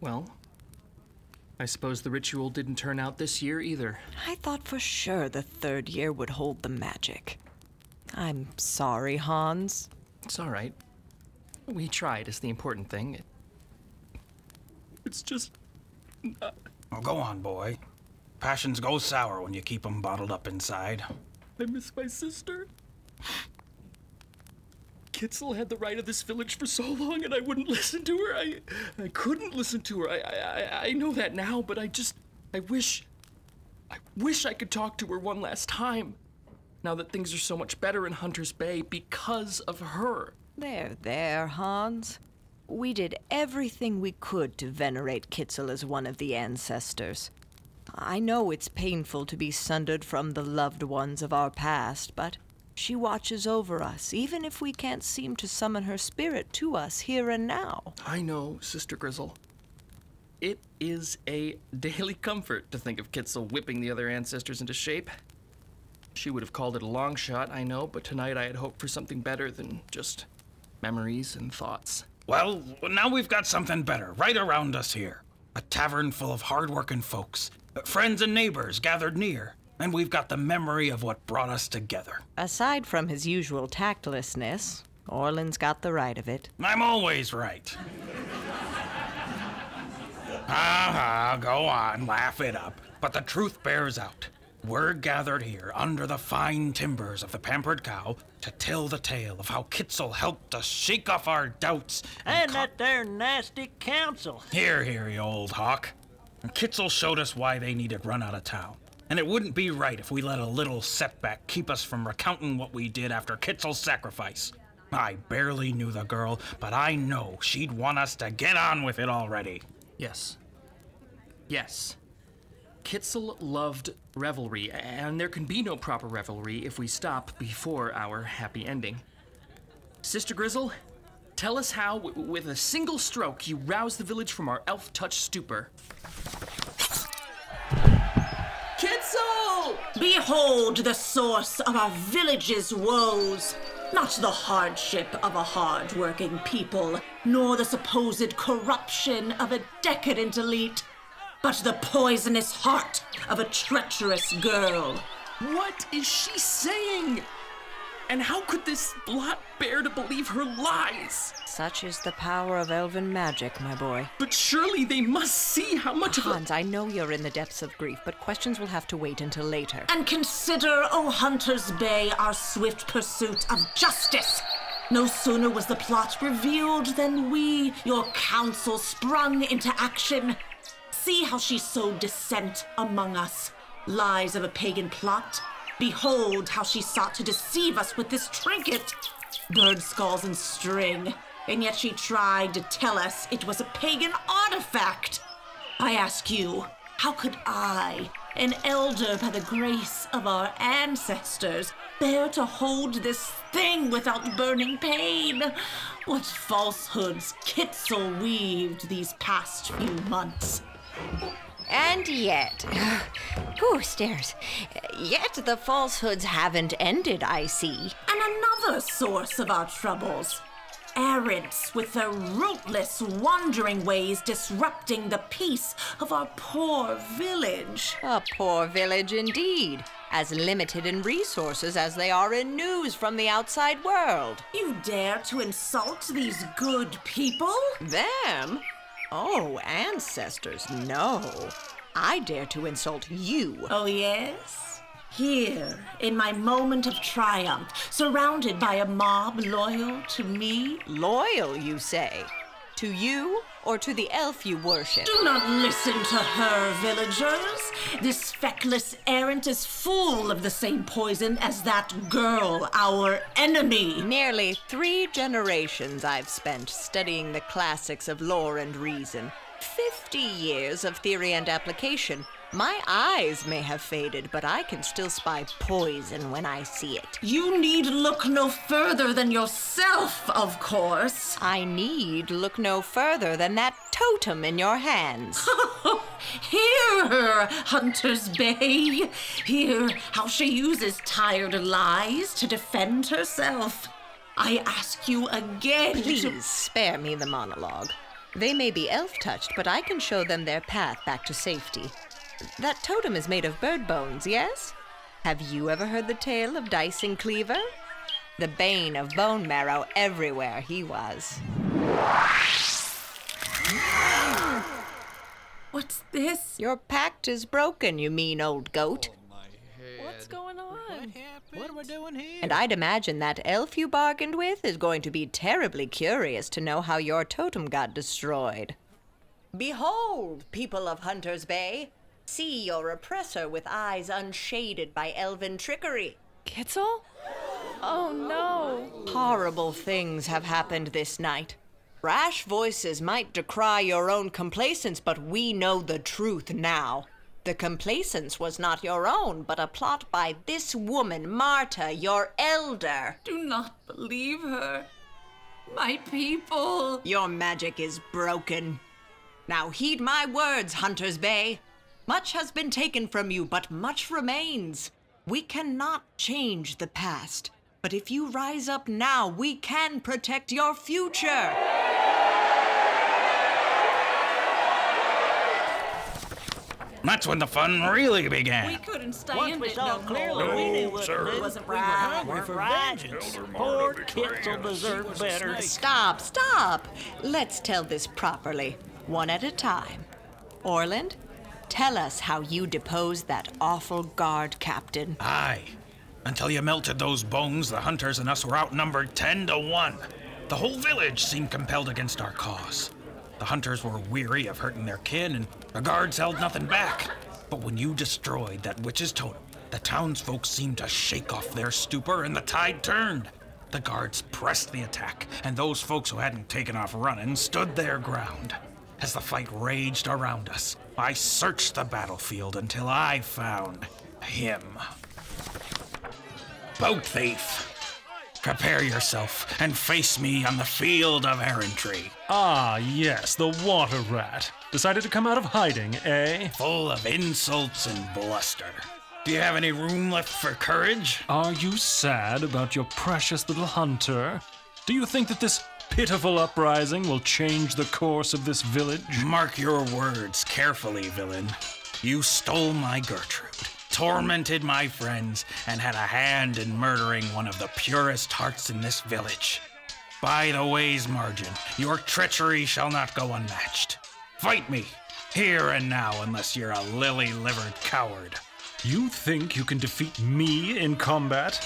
Well, I suppose the ritual didn't turn out this year either. I thought for sure the third year would hold the magic. I'm sorry, Hans. It's all right. We tried is the important thing. It's just... Well, go on, boy. Passions go sour when you keep them bottled up inside. I miss my sister. Kitzel had the right of this village for so long, and I wouldn't listen to her. I couldn't listen to her. I know that now, but I wish I could talk to her one last time. Now that things are so much better in Hunter's Bay because of her. There, Hans. We did everything we could to venerate Kitzel as one of the ancestors. I know it's painful to be sundered from the loved ones of our past, but she watches over us, even if we can't seem to summon her spirit to us here and now. I know, Sister Grizzle. It is a daily comfort to think of Kitzel whipping the other ancestors into shape. She would have called it a long shot, I know, but tonight I had hoped for something better than just memories and thoughts. Well, now we've got something better right around us here. A tavern full of hard-working folks, friends and neighbors gathered near, and we've got the memory of what brought us together. Aside from his usual tactlessness, Orland's got the right of it. I'm always right. Go on, laugh it up. But the truth bears out. We're gathered here under the fine timbers of the Pampered Cow to tell the tale of how Kitzel helped us shake off our doubts and that there nasty council. Here, you old hawk. And Kitzel showed us why they needed run out of town. And it wouldn't be right if we let a little setback keep us from recounting what we did after Kitzel's sacrifice. I barely knew the girl, but I know she'd want us to get on with it already. Yes. Kitzel loved revelry, and there can be no proper revelry if we stop before our happy ending. Sister Grizzle, tell us how, with a single stroke, you roused the village from our elf-touched stupor. Kitzel! Behold the source of our village's woes. Not the hardship of a hard-working people, nor the supposed corruption of a decadent elite, but the poisonous heart of a treacherous girl. What is she saying? And how could this blot bear to believe her lies? Such is the power of elven magic, my boy. But surely they must see how much Hans, I know you're in the depths of grief, but questions will have to wait until later. And consider, O Hunter's Bay, our swift pursuit of justice. No sooner was the plot revealed than we, your council, sprung into action. See how she sowed dissent among us. Lies of a pagan plot. Behold how she sought to deceive us with this trinket. Bird skulls and string. And yet she tried to tell us it was a pagan artifact. I ask you, how could I, an elder by the grace of our ancestors, bear to hold this thing without burning pain? What falsehoods Kitzel weaved these past few months. And yet, stairs. Yet the falsehoods haven't ended, I see. And another source of our troubles. Errants with their rootless, wandering ways disrupting the peace of our poor village. A poor village indeed. As limited in resources as they are in news from the outside world. You dare to insult these good people? Them? Oh, ancestors, no. I dare to insult you. Oh, yes? Here, in my moment of triumph, surrounded by a mob loyal to me? Loyal, you say? To you or to the elf you worship? Do not listen to her, villagers. This feckless errant is full of the same poison as that girl, our enemy. Nearly 3 generations I've spent studying the classics of lore and reason. 50 years of theory and application. My eyes may have faded, but I can still spy poison when I see it. You need look no further than yourself, of course. I need look no further than that totem in your hands. Hear her, Hunter's Bay. Hear how she uses tired lies to defend herself. I ask you again Please spare me the monologue. They may be elf-touched, but I can show them their path back to safety. That totem is made of bird bones, yes? Have you ever heard the tale of Dicing Cleaver? The bane of bone marrow everywhere he was. What's this? Your pact is broken, you mean old goat. What's going on? What are we doing here? And I'd imagine that elf you bargained with is going to be terribly curious to know how your totem got destroyed. Behold, people of Hunter's Bay, see your oppressor with eyes unshaded by elven trickery. Kitzel? Oh no. Horrible things have happened this night. Rash voices might decry your own complacence, but we know the truth now. The complacence was not your own, but a plot by this woman, Marta, your elder. Do not believe her. My people. Your magic is broken. Now heed my words, Hunter's Bay. Much has been taken from you, but much remains. We cannot change the past, but if you rise up now, we can protect your future. That's when the fun really began. We couldn't stand Once we it saw no clearly, more. we knew what sir. to do. It wasn't We were right. hungry for vengeance. Poor Kitzel deserved better. Stop. Let's tell this properly, one at a time. Orland, tell us how you deposed that awful guard captain. Aye. Until you melted those bones, the hunters and us were outnumbered 10-1. The whole village seemed compelled against our cause. The hunters were weary of hurting their kin, and the guards held nothing back. But when you destroyed that witch's totem, the townsfolk seemed to shake off their stupor, and the tide turned. The guards pressed the attack, and those folks who hadn't taken off running stood their ground. As the fight raged around us, I searched the battlefield until I found him. Boat thief! Prepare yourself and face me on the field of errantry. Ah, yes, the water rat. Decided to come out of hiding, eh? Full of insults and bluster. Do you have any room left for courage? Are you sad about your precious little hunter? Do you think that this pitiful uprising will change the course of this village? Mark your words carefully, villain. You stole my Gertrude, tormented my friends, and had a hand in murdering one of the purest hearts in this village. By the way's margin, your treachery shall not go unmatched. Fight me, here and now, unless you're a lily-livered coward. You think you can defeat me in combat?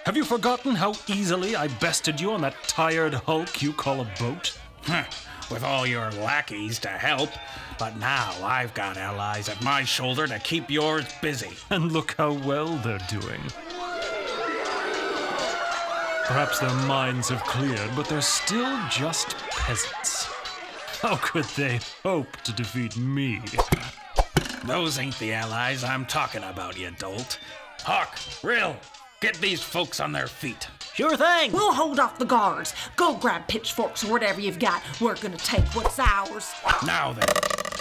Have you forgotten how easily I bested you on that tired hulk you call a boat? With all your lackeys to help, but now I've got allies at my shoulder to keep yours busy. And look how well they're doing. Perhaps their minds have cleared, but they're still just peasants. How could they hope to defeat me? Those ain't the allies I'm talking about, you dolt. Hawk, Rill, get these folks on their feet. Sure thing. We'll hold off the guards. Go grab pitchforks or whatever you've got. We're gonna take what's ours. Now then,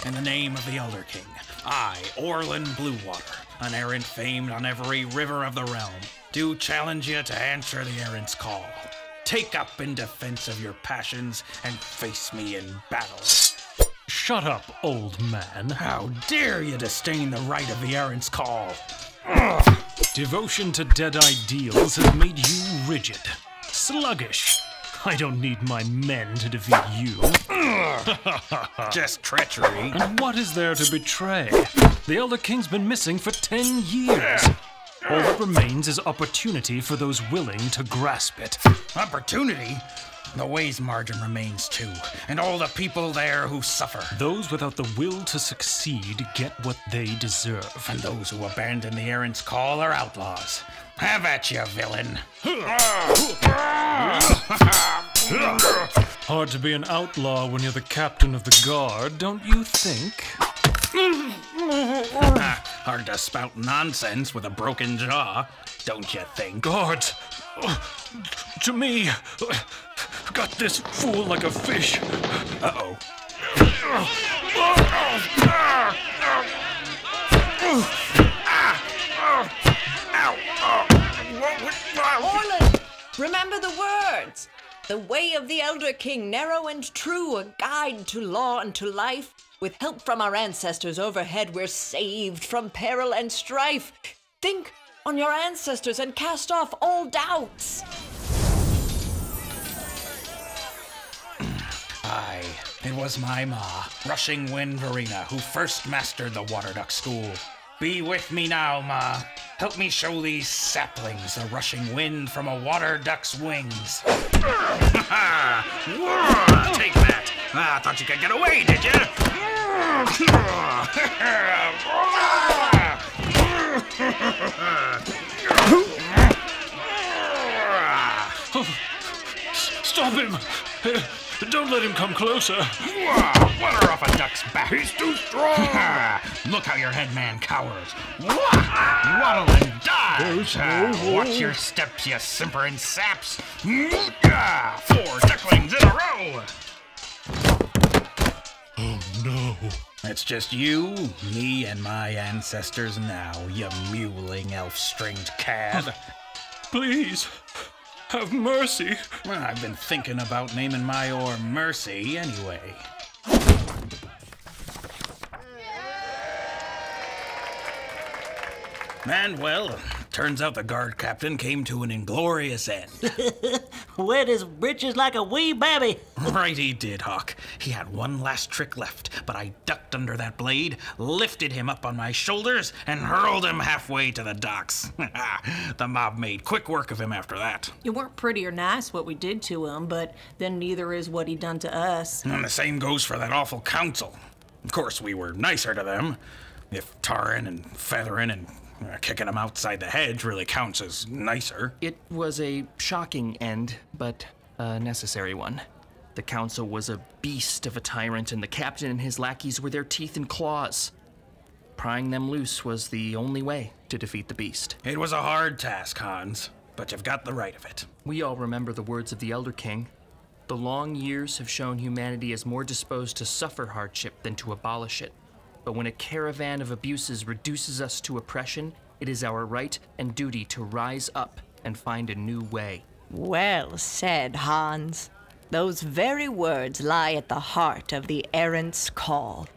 in the name of the Elder King, I, Orland Bluewater, an errant famed on every river of the realm, do challenge you to answer the errant's call. Take up in defense of your passions and face me in battle. Shut up, old man. How dare you disdain the right of the errant's call? Devotion to dead ideals has made you rigid, sluggish. I don't need my men to defeat you. Just treachery. And what is there to betray? The Elder King's been missing for 10 years. All that remains is opportunity for those willing to grasp it. Opportunity? The way's margin remains too, and all the people there who suffer. Those without the will to succeed get what they deserve. And those who abandon the errant's call are outlaws. Have at you, villain. Hard to be an outlaw when you're the captain of the guard, don't you think? Hard to spout nonsense with a broken jaw, don't you think? Guard! To me! Got this fool like a fish. Uh-oh. Orland, remember the words. The way of the Elder King, narrow and true, a guide to law and to life. With help from our ancestors overhead, we're saved from peril and strife. Think on your ancestors and cast off all doubts. Aye, it was my ma, Rushing Wind Verena, who first mastered the water duck school. Be with me now, ma. Help me show these saplings the rushing wind from a water duck's wings. Take that. I thought you could get away, did you? Stop him! Don't let him come closer. Water off a duck's back. He's too strong. Look how your headman cowers. Waddle and dodge. Watch your steps, you simpering saps. 4 ducklings in a row. Oh no. It's just you, me, and my ancestors now, you mewling elf-stringed cad. Please, have mercy. Well, I've been thinking about naming my ore Mercy anyway. And, well, turns out the guard captain came to an inglorious end. Wet his britches like a wee baby. Right he did, Hawk. He had one last trick left, but I ducked under that blade, lifted him up on my shoulders, and hurled him halfway to the docks. The mob made quick work of him after that. You weren't pretty or nice what we did to him, but then neither is what he done to us. And the same goes for that awful council. Of course, we were nicer to them. If tarring and feathering and kicking them outside the hedge really counts as nicer. It was a shocking end, but a necessary one. The council was a beast of a tyrant, and the captain and his lackeys were their teeth and claws. Prying them loose was the only way to defeat the beast. It was a hard task, Hans, but you've got the right of it. We all remember the words of the Elder King. The long years have shown humanity is more disposed to suffer hardship than to abolish it. But when a caravan of abuses reduces us to oppression, it is our right and duty to rise up and find a new way. Well said, Hans. Those very words lie at the heart of the errant's call.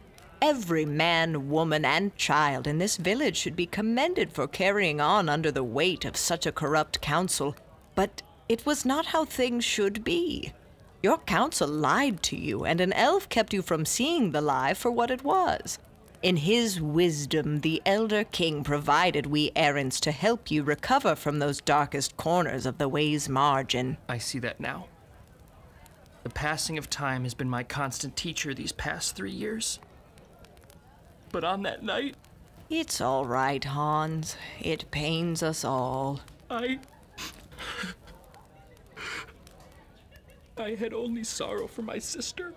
Every man, woman, and child in this village should be commended for carrying on under the weight of such a corrupt council. But it was not how things should be. Your council lied to you, and an elf kept you from seeing the lie for what it was. In his wisdom, the Elder King provided we errants to help you recover from those darkest corners of the way's margin. I see that now. The passing of time has been my constant teacher these past 3 years. But on that night, It's all right, Hans. It pains us all. I had only sorrow for my sister.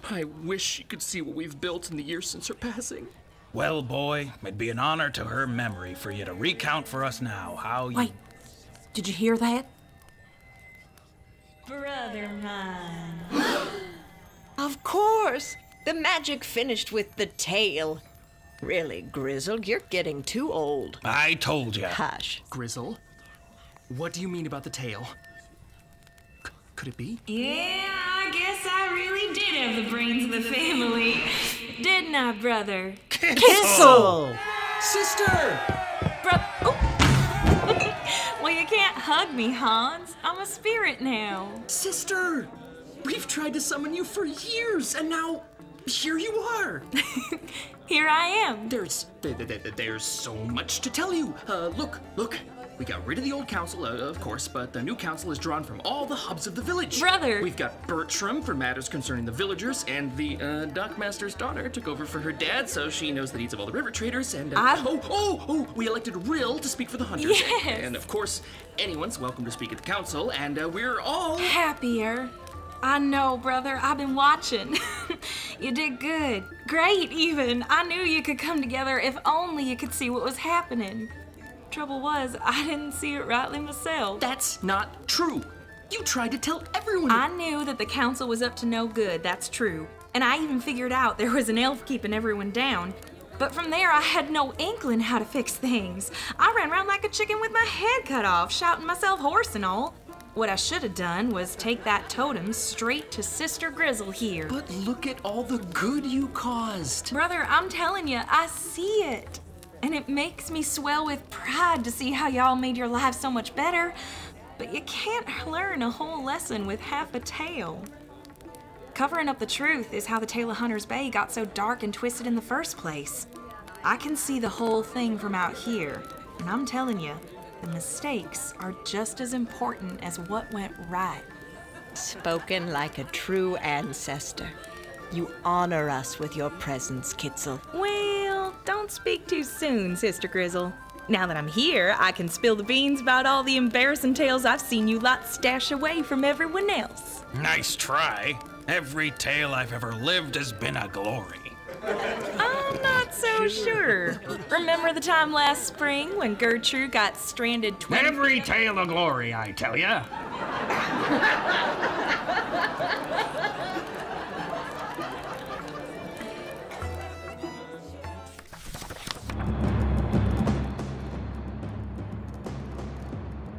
I wish she could see what we've built in the years since her passing. Well, boy, it'd be an honor to her memory for you to recount for us now how you... Wait, did you hear that? Brother mine. Of course! The magic finished with the tale. Really, Grizzle, you're getting too old. I told you. Hush. Grizzle, what do you mean about the tale? Could it be? Yeah, I guess I really did have the brains of the family. Didn't I, brother? Kitzel! Sister! Well, you can't hug me, Hans. I'm a spirit now. Sister! We've tried to summon you for years, and now here you are. Here I am. There's so much to tell you. Look. We got rid of the old council, of course, but the new council is drawn from all the hubs of the village. Brother! We've got Bertram for matters concerning the villagers, and the dockmaster's daughter took over for her dad, so she knows the needs of all the river traders, and we elected Rill to speak for the hunters. Yes! And of course, anyone's welcome to speak at the council, and we're all... Happier. I know, brother. I've been watching. You did good. Great, even. I knew you could come together if only you could see what was happening. Trouble was, I didn't see it rightly myself. That's not true. You tried to tell everyone. I knew that the council was up to no good, that's true. And I even figured out there was an elf keeping everyone down. But from there, I had no inkling how to fix things. I ran around like a chicken with my head cut off, shouting myself hoarse and all. What I should have done was take that totem straight to Sister Grizzle here. But look at all the good you caused. Brother, I'm telling you, I see it. And it makes me swell with pride to see how y'all made your lives so much better. But you can't learn a whole lesson with half a tale. Covering up the truth is how the tale of Hunter's Bay got so dark and twisted in the first place. I can see the whole thing from out here, and I'm telling you, the mistakes are just as important as what went right. Spoken like a true ancestor. You honor us with your presence, Kitzel. Well, don't speak too soon, Sister Grizzle. Now that I'm here, I can spill the beans about all the embarrassing tales I've seen you lot stash away from everyone else. Nice try. Every tale I've ever lived has been a glory. I'm not so sure. Remember the time last spring when Gertrude got stranded 20... Every tale of glory, I tell ya.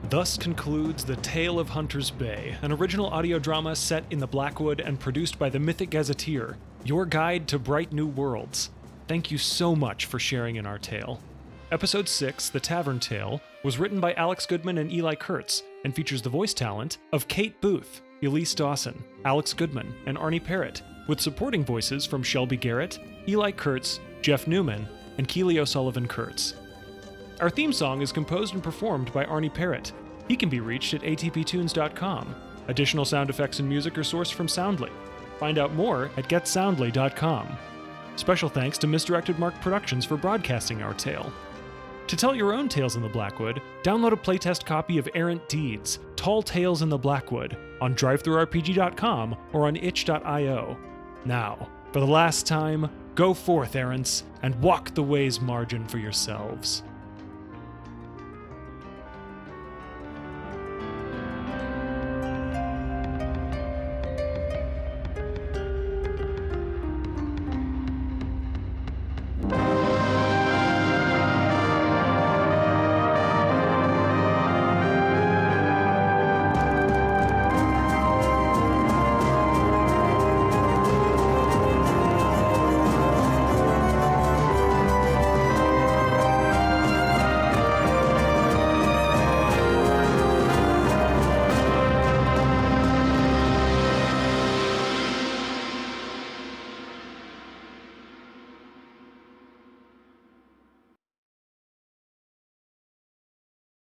Thus concludes The Tale of Hunter's Bay, an original audio drama set in the Blackwood and produced by the Mythic Gazetteer, your guide to bright new worlds. Thank you so much for sharing in our tale. Episode 6, The Tavern Tale, was written by Alex Goodman and Eli Kurtz, and features the voice talent of Kate Booth, Elyse Dawson, Alex Goodman, and Arne Parrott, with supporting voices from Shelby Garrett, Eli Kurtz, Jeff Newman, and Keely O'Sullivan Kurtz. Our theme song is composed and performed by Arne Parrott. He can be reached at atptunes.com. Additional sound effects and music are sourced from Soundly. Find out more at getsoundly.com. Special thanks to Misdirected Mark Productions for broadcasting our tale. To tell your own tales in the Blackwood, download a playtest copy of Errant Deeds, Tall Tales in the Blackwood, on drivethroughrpg.com or on itch.io. Now, for the last time, go forth, errants, and walk the way's margin for yourselves.